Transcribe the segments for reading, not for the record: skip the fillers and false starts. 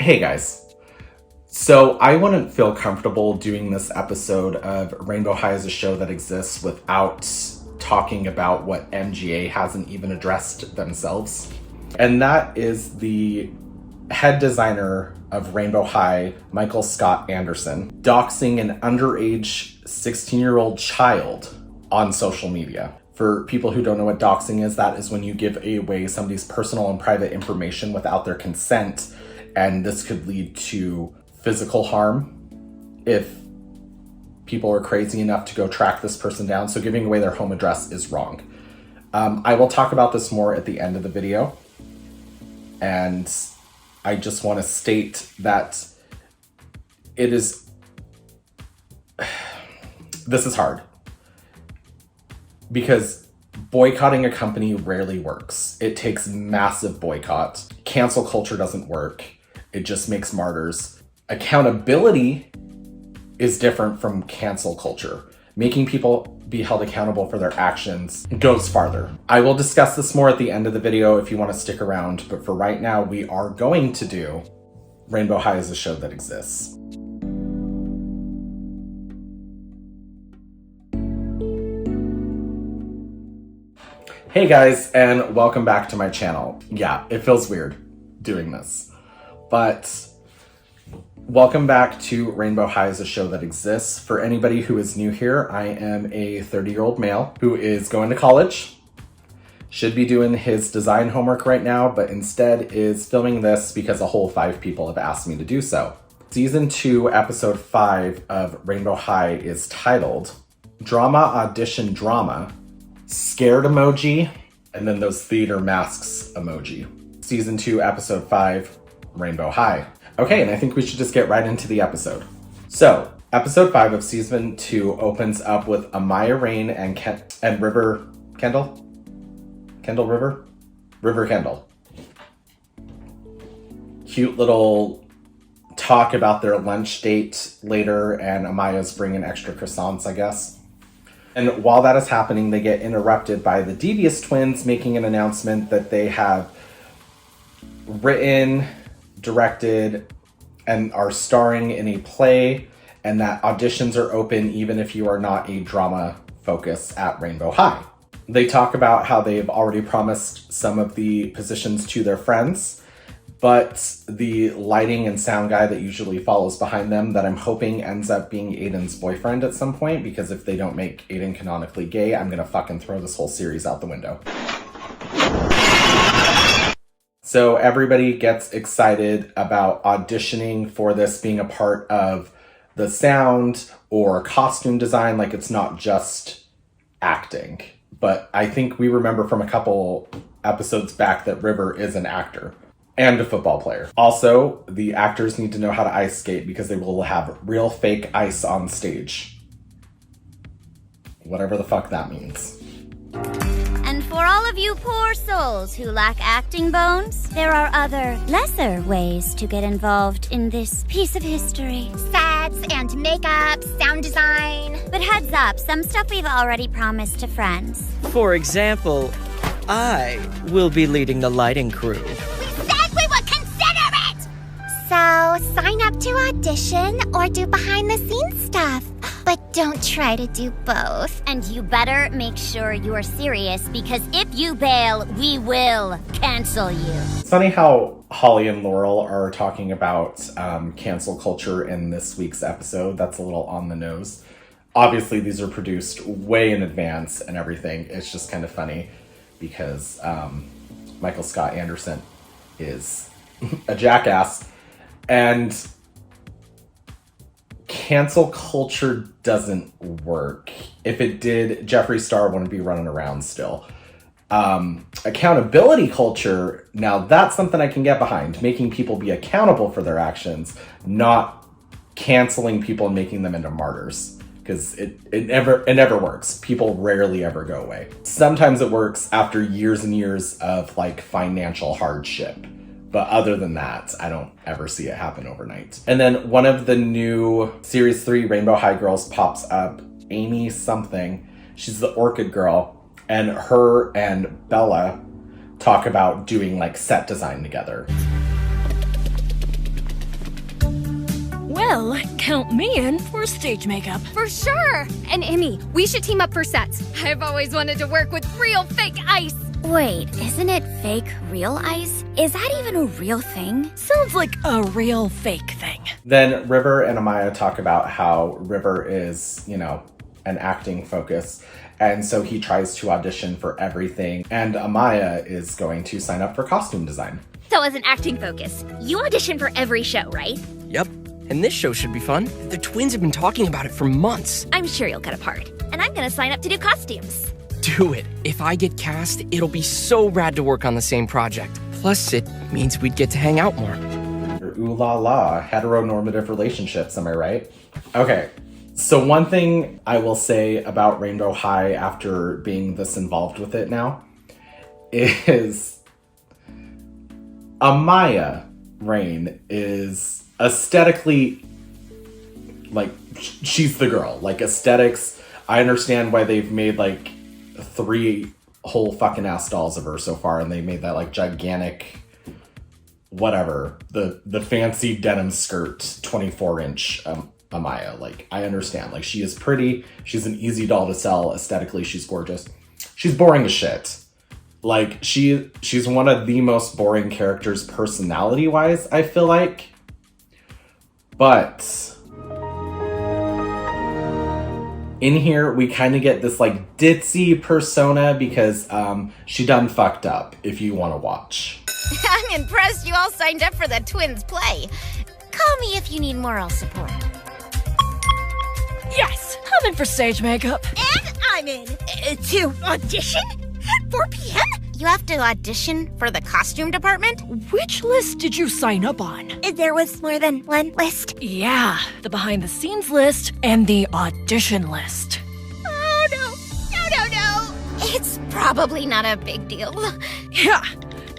Hey guys. So I wouldn't feel comfortable doing this episode of Rainbow High as a show that exists without talking about what MGA hasn't even addressed themselves. And that is the head designer of Rainbow High, Michael Scott Anderson, doxing an underage 16-year-old child on social media. For people who don't know what doxing is, that is when you give away somebody's personal and private information without their consent, and this could lead to physical harm if people are crazy enough to go track this person down. So giving away their home address is wrong. I will talk about this more at the end of the video. And I just want to state that this is hard. Because boycotting a company rarely works. It takes massive boycott. Cancel culture doesn't work. It just makes martyrs. Accountability is different from cancel culture. Making people be held accountable for their actions goes farther. I will discuss this more at the end of the video if you want to stick around, but for right now, we are going to do Rainbow High as a show that exists. Hey guys, and welcome back to my channel. Yeah, it feels weird doing this, but welcome back to Rainbow High as a show that exists. For anybody who is new here, I am a 30-year-old male who is going to college, should be doing his design homework right now, but instead is filming this because a whole 5 people have asked me to do so. Season 2, episode 5 of Rainbow High is titled Drama Audition Drama, Scared emoji, and then those theater masks emoji. Season 2, episode 5, Rainbow High. Okay, and I think we should just get right into the episode. So, episode 5 of season 2 opens up with Amaya Rain and River Kendall? River Kendall. Cute little talk about their lunch date later, and Amaya's bringing extra croissants, I guess. And while that is happening, they get interrupted by the Devious Twins making an announcement that they have written, directed, and are starring in a play, and that auditions are open even if you are not a drama focus at Rainbow High. They talk about how they've already promised some of the positions to their friends, but the lighting and sound guy that usually follows behind them, that I'm hoping ends up being Aiden's boyfriend at some point, because if they don't make Aiden canonically gay, I'm gonna fucking throw this whole series out the window. So everybody gets excited about auditioning for this being a part of the sound or costume design, like it's not just acting. But I think we remember from a couple episodes back that River is an actor and a football player. Also, the actors need to know how to ice skate because they will have real fake ice on stage. Whatever the fuck that means. And for all of you poor souls who lack acting bones, there are other, lesser ways to get involved in this piece of history. Sets and makeup, sound design. But heads up, some stuff we've already promised to friends. For example, I will be leading the lighting crew. So, sign up to audition or do behind-the-scenes stuff. But don't try to do both. And you better make sure you're serious, because if you bail, we will cancel you. It's funny how Holly and Laurel are talking about cancel culture in this week's episode. That's a little on the nose. Obviously, these are produced way in advance and everything. It's just kind of funny because Michael Scott Anderson is a jackass. And cancel culture doesn't work. If it did, Jeffree Star wouldn't be running around still. Accountability culture, now that's something I can get behind. Making people be accountable for their actions, not canceling people and making them into martyrs. Because it never works. People rarely ever go away. Sometimes it works after years and years of like financial hardship. But other than that, I don't ever see it happen overnight. And then one of the new Series 3 Rainbow High girls pops up, Amy something. She's the Orchid girl. And her and Bella talk about doing like set design together. Well, count me in for stage makeup. For sure! And Emmy, we should team up for sets. I've always wanted to work with real fake ice. Wait, isn't it fake real ice? Is that even a real thing? Sounds like a real fake thing. Then River and Amaya talk about how River is, an acting focus. And so he tries to audition for everything. And Amaya is going to sign up for costume design. So as an acting focus, you audition for every show, right? Yep. And this show should be fun. The twins have been talking about it for months. I'm sure you'll get a part. And I'm gonna sign up to do costumes. Do it. If I get cast, it'll be so rad to work on the same project. Plus, it means we'd get to hang out more. Ooh la la, heteronormative relationships, am I right? Okay, so one thing I will say about Rainbow High after being this involved with it now is Amaya Rain is aesthetically, she's the girl. Aesthetics, I understand why they've made 3 whole fucking ass dolls of her so far, and they made that gigantic whatever, the fancy denim skirt 24-inch Amaya. I understand, she is pretty, she's an easy doll to sell, aesthetically she's gorgeous. She's boring as shit. She's one of the most boring characters personality wise, I feel like. But in here, we kind of get this ditzy persona because she done fucked up, if you want to watch. I'm impressed you all signed up for the twins play. Call me if you need moral support. Yes, I'm in for stage makeup. And I'm in. To audition? At 4 p.m.? You have to audition for the costume department? Which list did you sign up on? There was more than one list. Yeah, the behind the scenes list and the audition list. Oh, no. It's probably not a big deal. Yeah,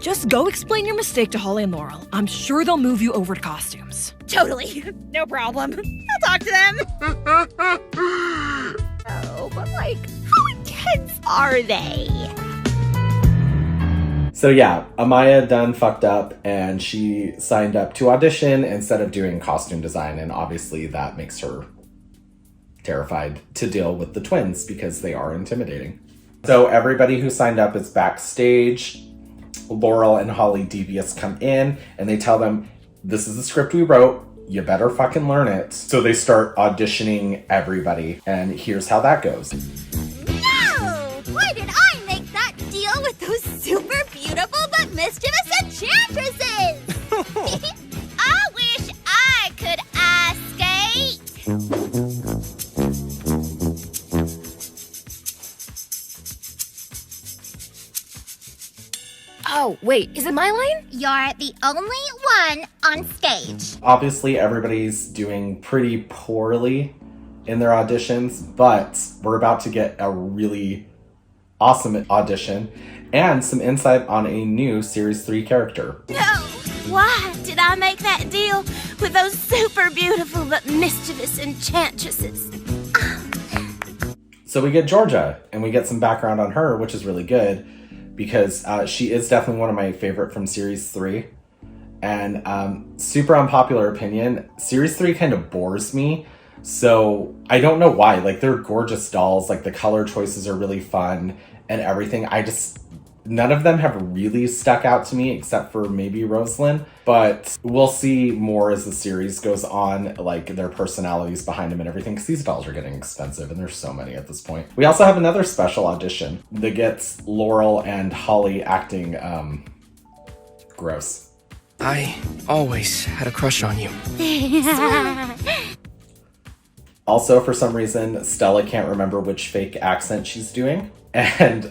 just go explain your mistake to Holly and Laurel. I'm sure they'll move you over to costumes. Totally. No problem. I'll talk to them. Oh, but how intense are they? So yeah, Amaya done fucked up and she signed up to audition instead of doing costume design, and obviously that makes her terrified to deal with the twins because they are intimidating. So everybody who signed up is backstage. Laurel and Holly Devious come in and they tell them, this is the script we wrote, you better fucking learn it. So they start auditioning everybody, and here's how that goes. No! Why did I make that deal with those super beautiful but mischievous enchantresses? I wish I could ice skate. Oh, wait, is it my line? You're the only one on stage. Obviously, everybody's doing pretty poorly in their auditions, but we're about to get a really awesome audition and some insight on a new Series 3 character. No! Why did I make that deal with those super beautiful but mischievous enchantresses? So we get Georgia, and we get some background on her, which is really good, because she is definitely one of my favorite from Series 3. And super unpopular opinion, Series 3 kind of bores me. So I don't know why. They're gorgeous dolls. The color choices are really fun and everything. None of them have really stuck out to me except for maybe Rosalind. But we'll see more as the series goes on, their personalities behind them and everything, because these dolls are getting expensive and there's so many at this point. We also have another special audition that gets Laurel and Holly acting gross. I always had a crush on you. Also, for some reason, Stella can't remember which fake accent she's doing. And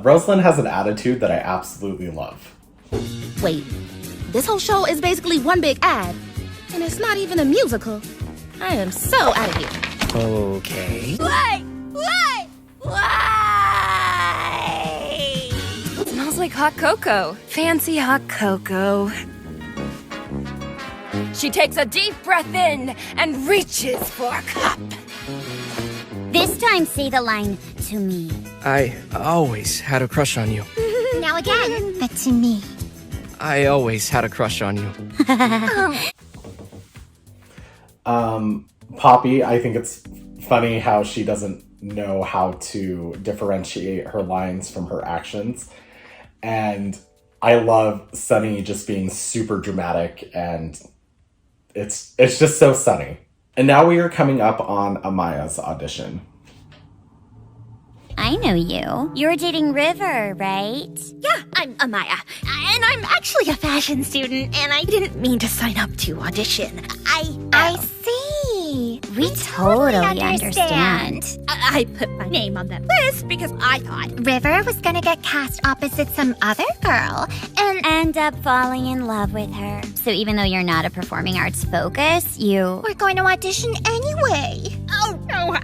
Rosalind has an attitude that I absolutely love. Wait, this whole show is basically one big ad. And it's not even a musical. I am so out of here. Okay. Why? It smells like hot cocoa. Fancy hot cocoa. She takes a deep breath in and reaches for a cup. This time say the line to me. I always had a crush on you. Now again, but to me. I always had a crush on you. Poppy, I think it's funny how she doesn't know how to differentiate her lines from her actions. And I love Sunny just being super dramatic, and it's just so Sunny. And now we are coming up on Amaya's audition. I know you. You're dating River, right? Yeah, I'm Amaya, and I'm actually a fashion student, and I didn't mean to sign up to audition. I see. We totally understand. I put my name on that list because I thought River was gonna get cast opposite some other girl and end up falling in love with her. So even though you're not a performing arts focus, you we're going to audition anyway. Oh, no,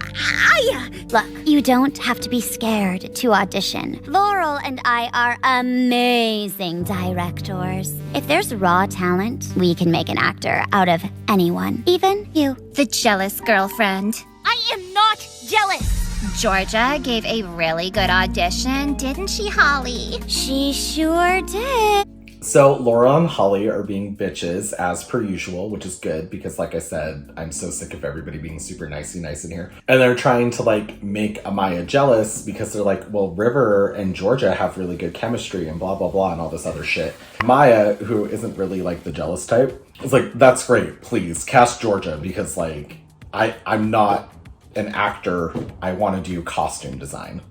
Look, you don't have to be scared to audition. Laurel and I are amazing directors. If there's raw talent, we can make an actor out of anyone, even you. The jealous girlfriend. I am not jealous. Georgia gave a really good audition, didn't she, Holly? She sure did. So Laura and Holly are being bitches as per usual, which is good because, like I said, I'm so sick of everybody being super nice in here. And they're trying to like make Amaya jealous because they're like, well, River and Georgia have really good chemistry and blah, blah, blah and all this other shit. Maya, who isn't really like the jealous type, is like, that's great. Please cast Georgia because like I'm not an actor. I want to do costume design.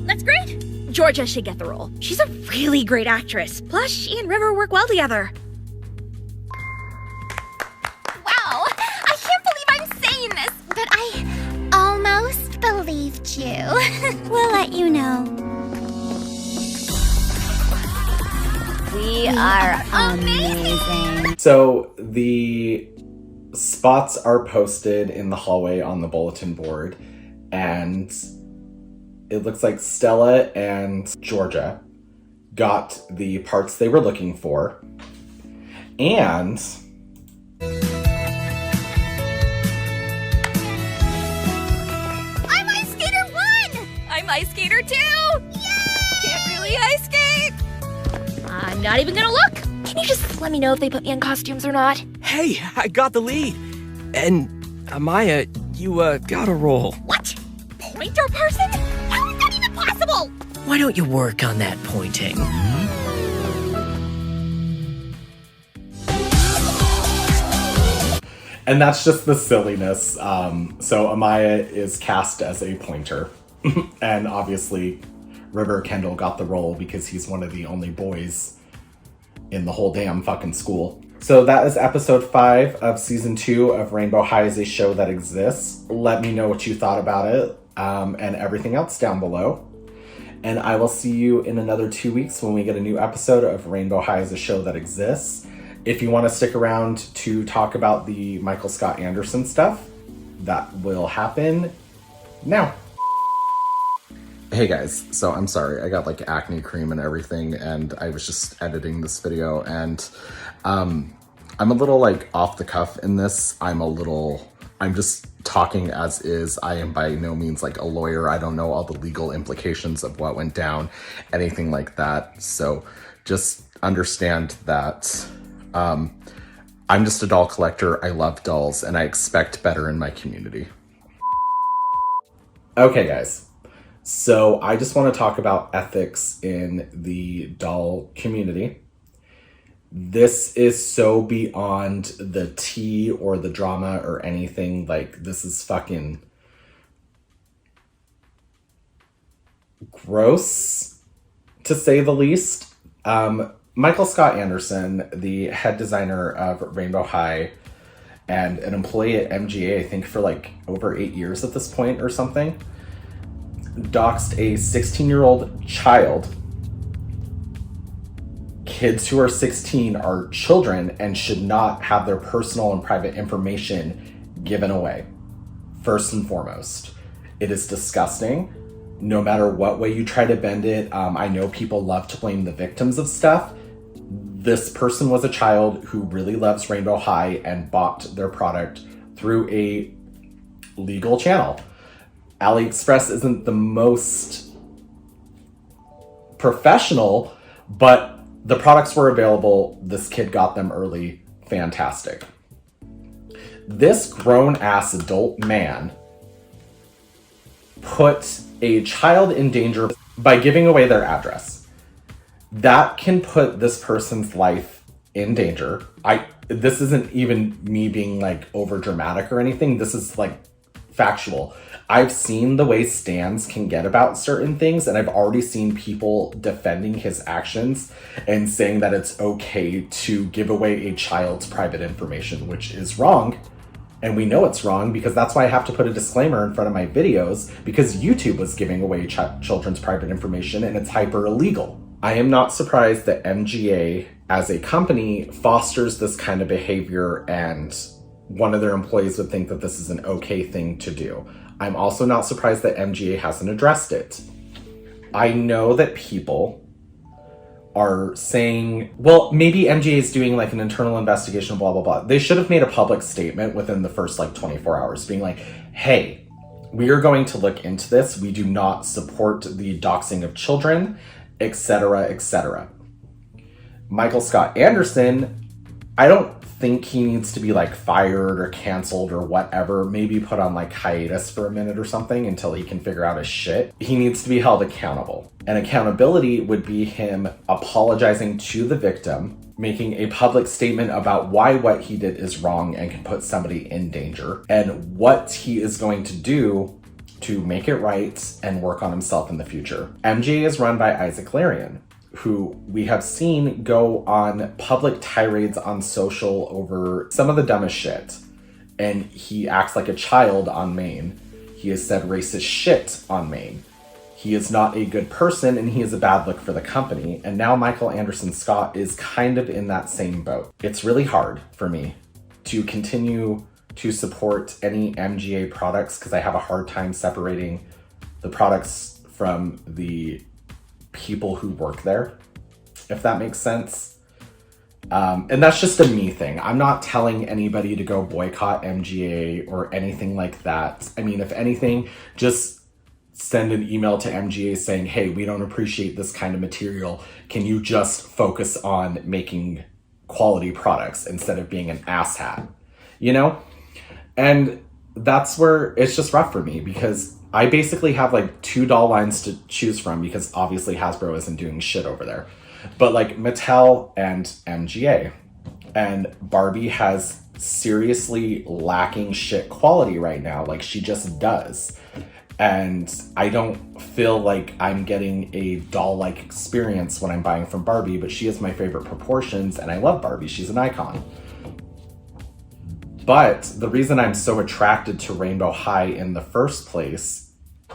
That's great. Georgia should get the role. She's a really great actress. Plus, she and River work well together. Wow, I can't believe I'm saying this, but I almost believed you. We'll let you know. We are amazing. So the spots are posted in the hallway on the bulletin board, and it looks like Stella and Georgia got the parts they were looking for. And I'm Ice Skater 1! I'm Ice Skater 2! Yay! Can't really ice skate! I'm not even gonna look! Can you just let me know if they put me in costumes or not? Hey, I got the lead. And Amaya, you got a role. What? Pointer person? How is that even possible? Why don't you work on that pointing? And that's just the silliness. So Amaya is cast as a pointer. And obviously River Kendall got the role because he's one of the only boys in the whole damn fucking school. So that is episode 5 of season 2 of Rainbow High is a show that exists. Let me know what you thought about it and everything else down below. And I will see you in another 2 weeks when we get a new episode of Rainbow High is a show that exists. If you want to stick around to talk about the Michael Scott Anderson stuff, that will happen now. Hey guys, so I'm sorry, I got like acne cream and everything, and I was just editing this video, and I'm a little like off the cuff in this. I'm just talking as is. I am by no means like a lawyer. I don't know all the legal implications of what went down, anything like that. So just understand that I'm just a doll collector. I love dolls, and I expect better in my community. Okay, guys. So I just want to talk about ethics in the doll community. This is so beyond the tea or the drama or anything. Like, this is fucking gross, to say the least. Michael Scott Anderson, the head designer of Rainbow High and an employee at MGA, I think for like over 8 years at this point or something, doxed a 16-year-old child. Kids who are 16 are children and should not have their personal and private information given away. First and foremost, it is disgusting. No matter what way you try to bend it, I know people love to blame the victims of stuff. This person was a child who really loves Rainbow High and bought their product through a legal channel. AliExpress isn't the most professional, but the products were available. This kid got them early. Fantastic. This grown-ass adult man put a child in danger by giving away their address. That can put this person's life in danger. This isn't even me being like over dramatic or anything. This is like factual. I've seen the way stans can get about certain things, and I've already seen people defending his actions and saying that it's okay to give away a child's private information, which is wrong. And we know it's wrong because that's why I have to put a disclaimer in front of my videos, because YouTube was giving away children's private information and it's hyper illegal. I am not surprised that MGA as a company fosters this kind of behavior, and one of their employees would think that this is an okay thing to do. I'm also not surprised that MGA hasn't addressed it. I know that people are saying, well, maybe MGA is doing like an internal investigation, blah, blah, blah. They should have made a public statement within the first like 24 hours being like, hey, we are going to look into this. We do not support the doxing of children, etc., etc. Michael Scott Anderson, I don't think he needs to be like fired or canceled or whatever, maybe put on like hiatus for a minute or something until he can figure out his shit. He needs to be held accountable. And accountability would be him apologizing to the victim, making a public statement about why what he did is wrong and can put somebody in danger, and what he is going to do to make it right and work on himself in the future. MGA is run by Isaac Larian, who we have seen go on public tirades on social over some of the dumbest shit. And he acts like a child on Maine. He has said racist shit on Maine. He is not a good person, and he is a bad look for the company. And now Michael Anderson Scott is kind of in that same boat. It's really hard for me to continue to support any MGA products because I have a hard time separating the products from the people who work there, if that makes sense. And that's just a me thing. I'm not telling anybody to go boycott MGA or anything like that. I mean, if anything, just send an email to MGA saying, hey, we don't appreciate this kind of material. Can you just focus on making quality products instead of being an asshat? You know? And that's where it's just rough for me, because I basically have like 2 doll lines to choose from, because obviously Hasbro isn't doing shit over there. But like Mattel and MGA. And Barbie has seriously lacking shit quality right now. Like, she just does. And I don't feel like I'm getting a doll-like experience when I'm buying from Barbie, but she has my favorite proportions, and I love Barbie. She's an icon. But the reason I'm so attracted to Rainbow High in the first place,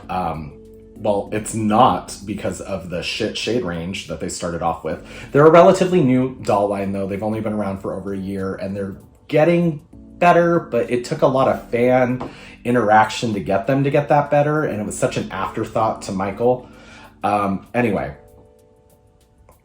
well, it's not because of the shit shade range that they started off with. They're a relatively new doll line, though. They've only been around for over a year, and they're getting better, but it took a lot of fan interaction to get them to get that better, and it was such an afterthought to Michael. Anyway,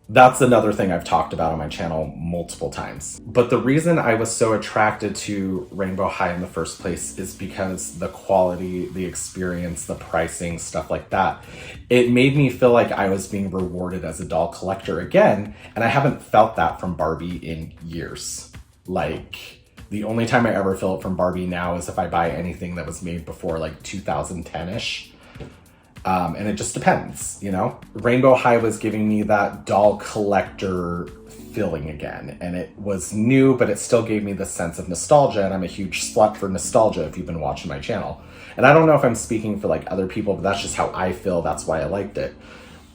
that's another thing I've talked about on my channel multiple times. But the reason I was so attracted to Rainbow High in the first place is because the quality, the experience, the pricing, stuff like that. It made me feel like I was being rewarded as a doll collector again, and I haven't felt that from Barbie in years. Like, the only time I ever feel it from Barbie now is if I buy anything that was made before like 2010-ish. And it just depends, you know? Rainbow High was giving me that doll collector feeling again. And it was new, but it still gave me the sense of nostalgia. And I'm a huge slut for nostalgia if you've been watching my channel. And I don't know if I'm speaking for like other people, but that's just how I feel. That's why I liked it.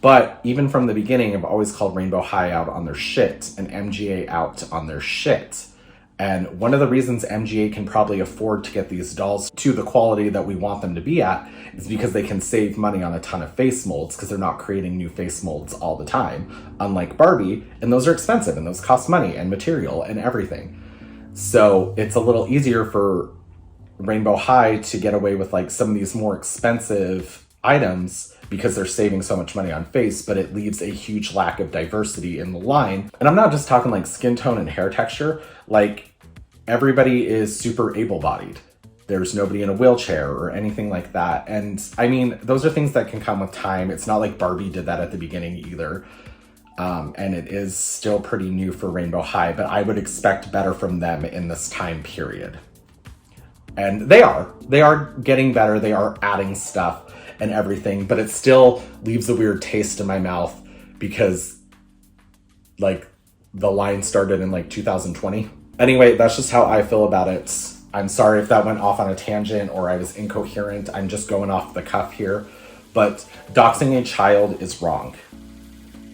But even from the beginning, I've always called Rainbow High out on their shit and MGA out on their shit. And one of the reasons MGA can probably afford to get these dolls to the quality that we want them to be at is because they can save money on a ton of face molds, because they're not creating new face molds all the time, unlike Barbie, and those are expensive and those cost money and material and everything. So it's a little easier for Rainbow High to get away with like some of these more expensive items because they're saving so much money on face, but it leaves a huge lack of diversity in the line. And I'm not just talking like skin tone and hair texture, like everybody is super able-bodied. There's nobody in a wheelchair or anything like that. And I mean, those are things that can come with time. It's not like Barbie did that at the beginning either. And it is still pretty new for Rainbow High, but I would expect better from them in this time period. And they are getting better. They are adding stuff and everything, but it still leaves a weird taste in my mouth because like the line started in like 2020. Anyway, that's just how I feel about it. I'm sorry if that went off on a tangent or I was incoherent. I'm just going off the cuff here. But doxing a child is wrong.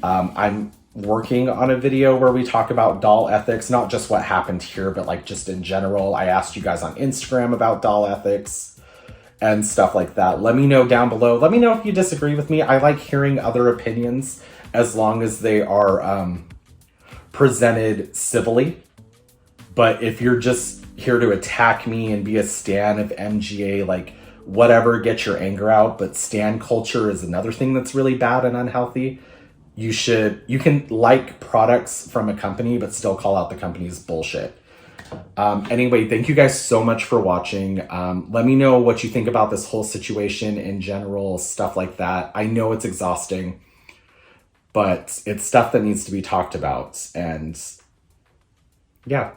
I'm working on a video where we talk about doll ethics, not just what happened here, but like just in general. I asked you guys on Instagram about doll ethics and stuff like that. Let me know down below. Let me know if you disagree with me. I like hearing other opinions as long as they are presented civilly. But if you're just here to attack me and be a stan of MGA, like whatever, get your anger out. But stan culture is another thing that's really bad and unhealthy. You can like products from a company, but still call out the company's bullshit. Anyway, thank you guys so much for watching. Let me know what you think about this whole situation in general, stuff like that. I know it's exhausting, but it's stuff that needs to be talked about. And yeah.